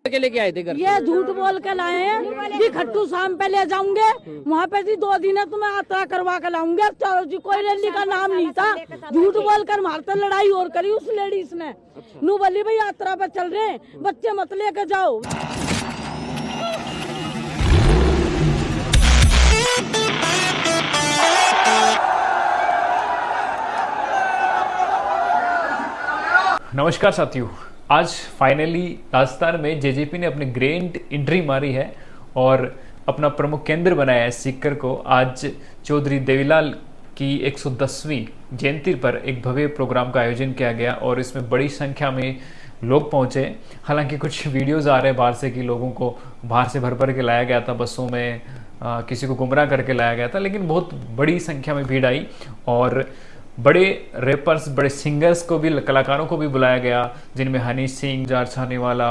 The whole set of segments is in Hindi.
के लेके आए थे घर? ये झूठ बोल के लाए हैं कि खट्टू शाम पे ले जाऊंगे, वहाँ पे जी 2 दिन है तुम्हें यात्रा करवा के लाऊंगे। चलो जी, कोई रैली का नाम नहीं था। झूठ बोल कर मारते, लड़ाई और करी उस लेडीज ने। नू बोली भाई यात्रा पे चल रहे हैं, बच्चे मत लेके जाओ। नमस्कार साथियों, आज फाइनली राजस्थान में जेजेपी ने अपनी ग्रैंड एंट्री मारी है और अपना प्रमुख केंद्र बनाया है सीकर को। आज चौधरी देवीलाल की 110वीं जयंती पर एक भव्य प्रोग्राम का आयोजन किया गया और इसमें बड़ी संख्या में लोग पहुंचे। हालांकि कुछ वीडियोस आ रहे हैं बाहर से कि लोगों को बाहर से भर भर के लाया गया था, बसों में किसी को गुमराह करके लाया गया था, लेकिन बहुत बड़ी संख्या में भीड़ आई और बड़े रैपर्स, बड़े सिंगर्स को भी, कलाकारों को भी बुलाया गया, जिनमें हनी सिंह, जार छानेवाला,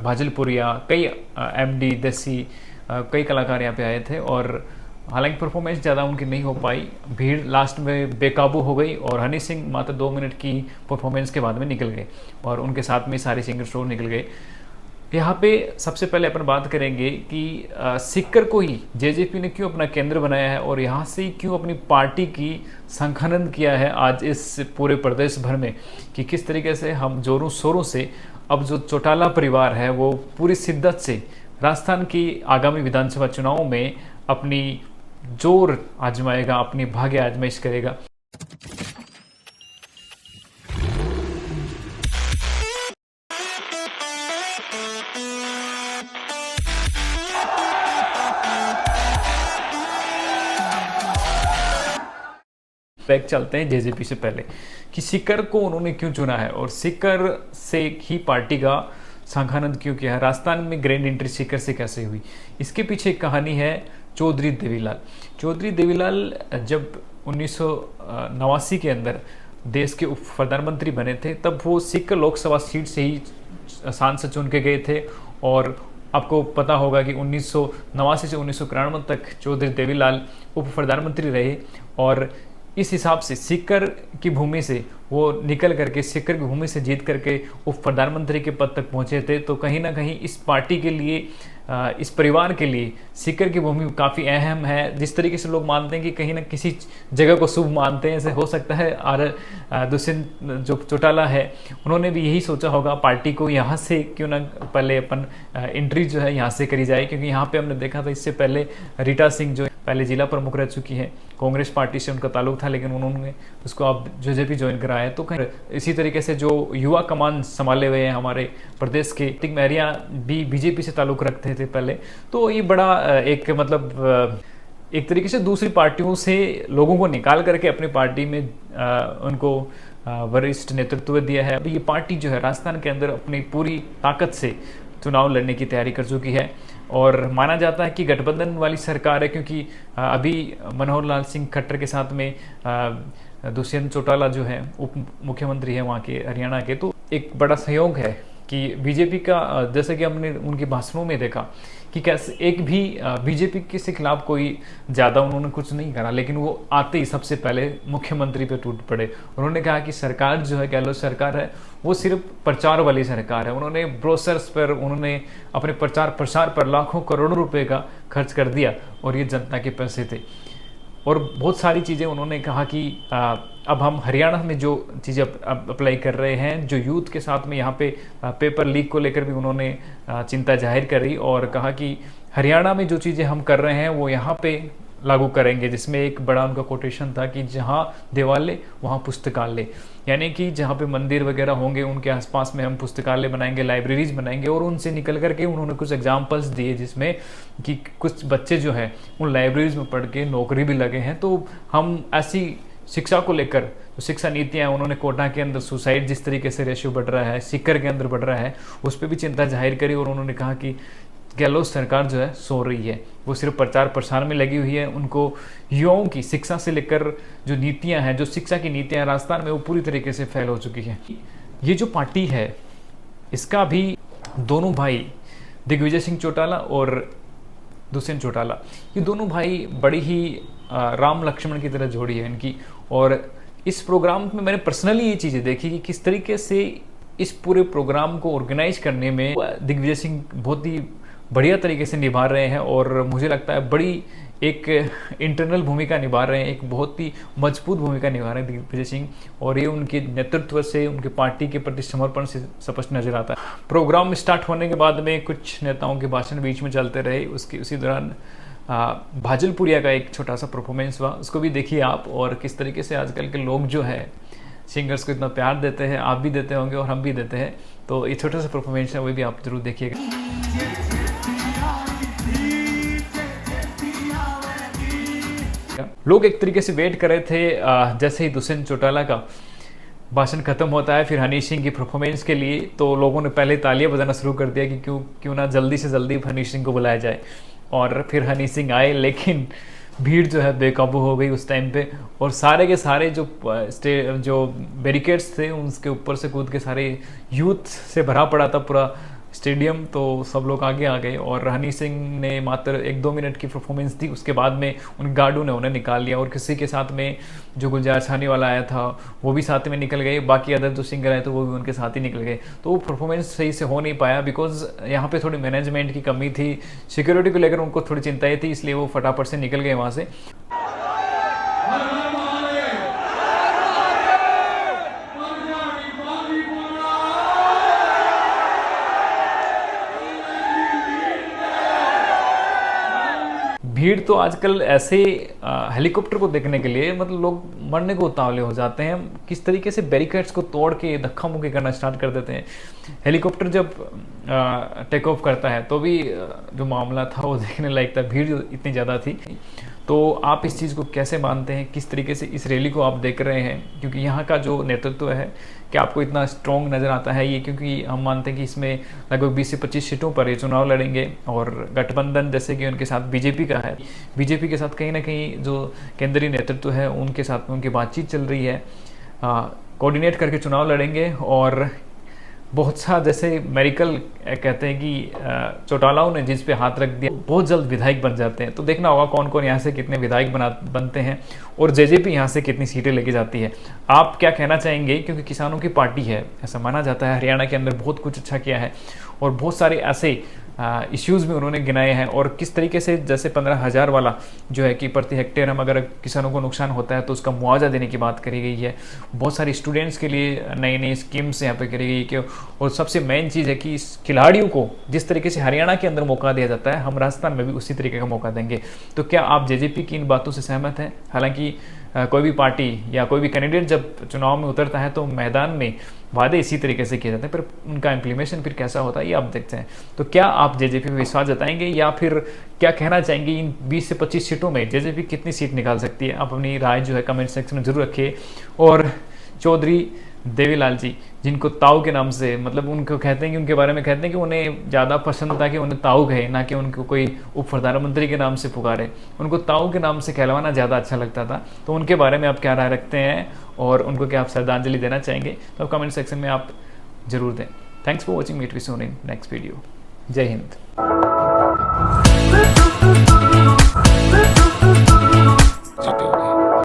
भाजलपुरिया, कई एमडी देसी, कई कलाकार यहाँ पे आए थे। और हालांकि परफॉर्मेंस ज़्यादा उनकी नहीं हो पाई, भीड़ लास्ट में बेकाबू हो गई और हनी सिंह मात्र 2 मिनट की परफॉर्मेंस के बाद में निकल गए और उनके साथ में सारे सिंगर शो निकल गए। यहाँ पे सबसे पहले अपन बात करेंगे कि सीकर को ही जेजेपी ने क्यों अपना केंद्र बनाया है और यहाँ से क्यों अपनी पार्टी की संखानंद किया है आज इस पूरे प्रदेश भर में, कि किस तरीके से हम जोरों शोरों से अब जो चौटाला परिवार है वो पूरी शिद्दत से राजस्थान की आगामी विधानसभा चुनावों में अपनी जोर आजमाएगा, अपनी भाग्य आजमाइश करेगा। बैक चलते हैं जेजेपी से पहले कि सीकर को उन्होंने क्यों चुना है और सीकर से ही पार्टी का संखानंद क्यों किया है, राजस्थान में ग्रैंड एंट्री सीकर से कैसे हुई। इसके पीछे एक कहानी है चौधरी देवीलाल। चौधरी देवीलाल जब 1989 के अंदर देश के उप प्रधानमंत्री बने थे, तब वो सीकर लोकसभा सीट से ही सांसद चुन के गए थे। और आपको पता होगा कि 1989 से 1991 तक चौधरी देवीलाल उप प्रधानमंत्री रहे और इस हिसाब से सीकर की भूमि से वो निकल करके, सीकर की भूमि से जीत करके उप प्रधानमंत्री के पद तक पहुंचे थे। तो कहीं ना कहीं इस पार्टी के लिए, इस परिवार के लिए सीकर की भूमि काफ़ी अहम है। जिस तरीके से लोग मानते हैं कि कहीं ना किसी जगह को शुभ मानते हैं, ऐसे हो सकता है और दुष्यंत जो चौटाला है उन्होंने भी यही सोचा होगा पार्टी को यहाँ से क्यों ना पहले अपन एंट्री जो है यहाँ से करी जाए, क्योंकि यहाँ पे हमने देखा था इससे पहले रीटा सिंह जो पहले जिला प्रमुख रह चुकी है, कांग्रेस पार्टी से उनका ताल्लुक था, लेकिन उन्होंने उसको अब जेजेपी ज्वाइन कराया है। तो कहीं इसी तरीके से जो युवा कमान संभाले हुए हैं हमारे प्रदेश के, तिक महरिया भी बीजेपी से ताल्लुक रखते थे पहले। तो ये बड़ा एक मतलब एक तरीके से दूसरी पार्टियों से लोगों को निकाल करके अपनी पार्टी में उनको वरिष्ठ नेतृत्व दिया है। अभी ये पार्टी जो है राजस्थान के अंदर अपनी पूरी ताकत से चुनाव लड़ने की तैयारी कर चुकी है और माना जाता है कि गठबंधन वाली सरकार है, क्योंकि अभी मनोहर लाल सिंह खट्टर के साथ में दुष्यंत चौटाला जो है उप मुख्यमंत्री है वहाँ के, हरियाणा के। तो एक बड़ा सहयोग है कि बीजेपी का, जैसे कि हमने उनके भाषणों में देखा कि कैसे एक भी बीजेपी के खिलाफ कोई ज़्यादा उन्होंने कुछ नहीं करा, लेकिन वो आते ही सबसे पहले मुख्यमंत्री पे टूट पड़े। उन्होंने कहा कि सरकार जो है, गहलोत सरकार है, वो सिर्फ प्रचार वाली सरकार है। उन्होंने ब्रोशर्स पर, उन्होंने अपने प्रचार प्रसार पर लाखों करोड़ों रुपए का खर्च कर दिया और ये जनता के पैसे थे। और बहुत सारी चीज़ें उन्होंने कहा कि अब हम हरियाणा में जो चीज़ें अप्लाई कर रहे हैं, जो यूथ के साथ में यहाँ पे पेपर लीक को लेकर भी उन्होंने चिंता जाहिर करी और कहा कि हरियाणा में जो चीज़ें हम कर रहे हैं वो यहाँ पे लागू करेंगे, जिसमें एक बड़ा उनका कोटेशन था कि जहाँ देवालय वहाँ पुस्तकालय, यानी कि जहाँ पे मंदिर वगैरह होंगे उनके आसपास में हम पुस्तकालय बनाएंगे, लाइब्रेरीज बनाएंगे। और उनसे निकल करके उन्होंने कुछ एग्जाम्पल्स दिए जिसमें कि कुछ बच्चे जो हैं उन लाइब्रेरीज में पढ़ के नौकरी भी लगे हैं। तो हम ऐसी शिक्षा को लेकर जो शिक्षा नीतियाँ, उन्होंने कोटा के अंदर सुसाइड जिस तरीके से रेशियो बढ़ रहा है, सीकर के अंदर बढ़ रहा है, उस पर भी चिंता जाहिर करी और उन्होंने कहा कि गहलोत सरकार जो है सो रही है, वो सिर्फ प्रचार प्रसार में लगी हुई है। उनको युवाओं की शिक्षा से लेकर जो नीतियां हैं, जो शिक्षा की नीतियां राजस्थान में, वो पूरी तरीके से फैल हो चुकी हैं। ये जो पार्टी है इसका भी दोनों भाई दिग्विजय सिंह चौटाला और दुष्यंत चौटाला, ये दोनों भाई बड़ी ही राम लक्ष्मण की तरह जोड़ी है इनकी। और इस प्रोग्राम में मैंने पर्सनली ये चीज़ें देखी कि किस तरीके से इस पूरे प्रोग्राम को ऑर्गेनाइज करने में दिग्विजय सिंह बहुत ही बढ़िया तरीके से निभा रहे हैं और मुझे लगता है बड़ी एक इंटरनल भूमिका निभा रहे हैं, एक बहुत ही मजबूत भूमिका निभा रहे हैं दिग्विजय सिंह, और ये उनके नेतृत्व से, उनके पार्टी के प्रति समर्पण से स्पष्ट नजर आता है। प्रोग्राम स्टार्ट होने के बाद में कुछ नेताओं के भाषण बीच में चलते रहे, उसी दौरान भाजलपुरिया का एक छोटा सा परफॉर्मेंस हुआ, उसको भी देखिए आप, और किस तरीके से आजकल के लोग जो है सिंगर्स को इतना प्यार देते हैं, आप भी देते होंगे और हम भी देते हैं, तो ये छोटा सा परफॉर्मेंस है, वो भी आप जरूर देखिएगा। लोग एक तरीके से वेट कर रहे थे जैसे ही दुष्यंत चौटाला का भाषण खत्म होता है फिर हनीश सिंह की परफॉर्मेंस के लिए, तो लोगों ने पहले तालियां बजाना शुरू कर दिया कि क्यों ना जल्दी से जल्दी हनीश सिंह को बुलाया जाए, और फिर हनीश सिंह आए, लेकिन भीड़ जो है बेकाबू हो गई उस टाइम पे, और सारे के सारे जो बैरिकेड्स थे उसके ऊपर से कूद के सारे यूथ से भरा पड़ा था पूरा स्टेडियम, तो सब लोग आगे आ गए, और हनी सिंह ने मात्र 1-2 मिनट की परफॉर्मेंस दी, उसके बाद में उन गार्डों ने उन्हें निकाल लिया, और किसी के साथ में जो गुलजार छानी वाला आया था वो भी साथ में निकल गए, बाकी अदर जो सिंगर आए तो वो भी उनके साथ ही निकल गए, तो वो परफॉर्मेंस सही से हो नहीं पाया, बिकॉज यहाँ पे थोड़ी मैनेजमेंट की कमी थी, सिक्योरिटी को लेकर उनको थोड़ी चिंताएं थी, इसलिए वो फटाफट से निकल गए वहाँ से। भीड़ तो आजकल ऐसे हेलीकॉप्टर को देखने के लिए मतलब लोग मरने को उतावले हो जाते हैं, किस तरीके से बैरिकेड्स को तोड़ के धक्का मुक्की करना स्टार्ट कर देते हैं। हेलीकॉप्टर जब टेक ऑफ करता है तो भी जो मामला था वो देखने लायक था, भीड़ इतनी ज़्यादा थी। तो आप इस चीज़ को कैसे मानते हैं, किस तरीके से इस रैली को आप देख रहे हैं, क्योंकि यहाँ का जो नेतृत्व है क्या आपको इतना स्ट्रॉन्ग नज़र आता है ये, क्योंकि हम मानते हैं कि इसमें लगभग 20 से 25 सीटों पर ये चुनाव लड़ेंगे, और गठबंधन जैसे कि उनके साथ बीजेपी का है, बीजेपी के साथ कहीं ना कहीं जो केंद्रीय नेतृत्व है उनके साथ में उनकी बातचीत चल रही है, कोऑर्डिनेट करके चुनाव लड़ेंगे, और बहुत सा जैसे मेरिकल कहते हैं कि चौटालाओं ने जिस पे हाथ रख दिया बहुत जल्द विधायक बन जाते हैं, तो देखना होगा कौन कौन यहाँ से कितने विधायक बनते हैं और जेजेपी यहाँ से कितनी सीटें लेके जाती है। आप क्या कहना चाहेंगे, क्योंकि किसानों की पार्टी है ऐसा माना जाता है, हरियाणा के अंदर बहुत कुछ अच्छा किया है और बहुत सारे ऐसे इश्यूज़ भी उन्होंने गिनाए हैं, और किस तरीके से जैसे 15,000 वाला जो है कि प्रति हेक्टेयर हम अगर किसानों को नुकसान होता है तो उसका मुआवजा देने की बात करी गई है, बहुत सारी स्टूडेंट्स के लिए नई नई स्कीम्स यहाँ पे करी गई कि, और सबसे मेन चीज़ है कि इस खिलाड़ियों को जिस तरीके से हरियाणा के अंदर मौका दिया जाता है हम राजस्थान में भी उसी तरीके का मौका देंगे। तो क्या आप जेजेपी की इन बातों से सहमत हैं? हालांकि कोई भी पार्टी या कोई भी कैंडिडेट जब चुनाव में उतरता है तो मैदान में वादे इसी तरीके से किए जाते हैं, पर उनका इम्प्लीमेशन फिर कैसा होता है ये आप देखते हैं। तो क्या आप जेजेपी में विश्वास जताएंगे, या फिर क्या कहना चाहेंगे इन 20 से 25 सीटों में जेजेपी कितनी सीट निकाल सकती है? आप अपनी राय जो है कमेंट सेक्शन में जरूर रखिए। और चौधरी देवीलाल जी, जिनको ताऊ के नाम से मतलब उनको कहते हैं कि उनके बारे में कहते हैं कि उन्हें ज़्यादा पसंद था कि उन्हें ताऊ कहे, ना कि उनको कोई उप प्रधानमंत्री के नाम से पुकारे, उनको ताऊ के नाम से कहलवाना ज़्यादा अच्छा लगता था। तो उनके बारे में आप क्या राय रखते हैं और उनको क्या आप श्रद्धांजलि देना चाहेंगे, तो कमेंट सेक्शन में आप जरूर दें। Thanks for watching, meet with soon in next video. जय हिंद।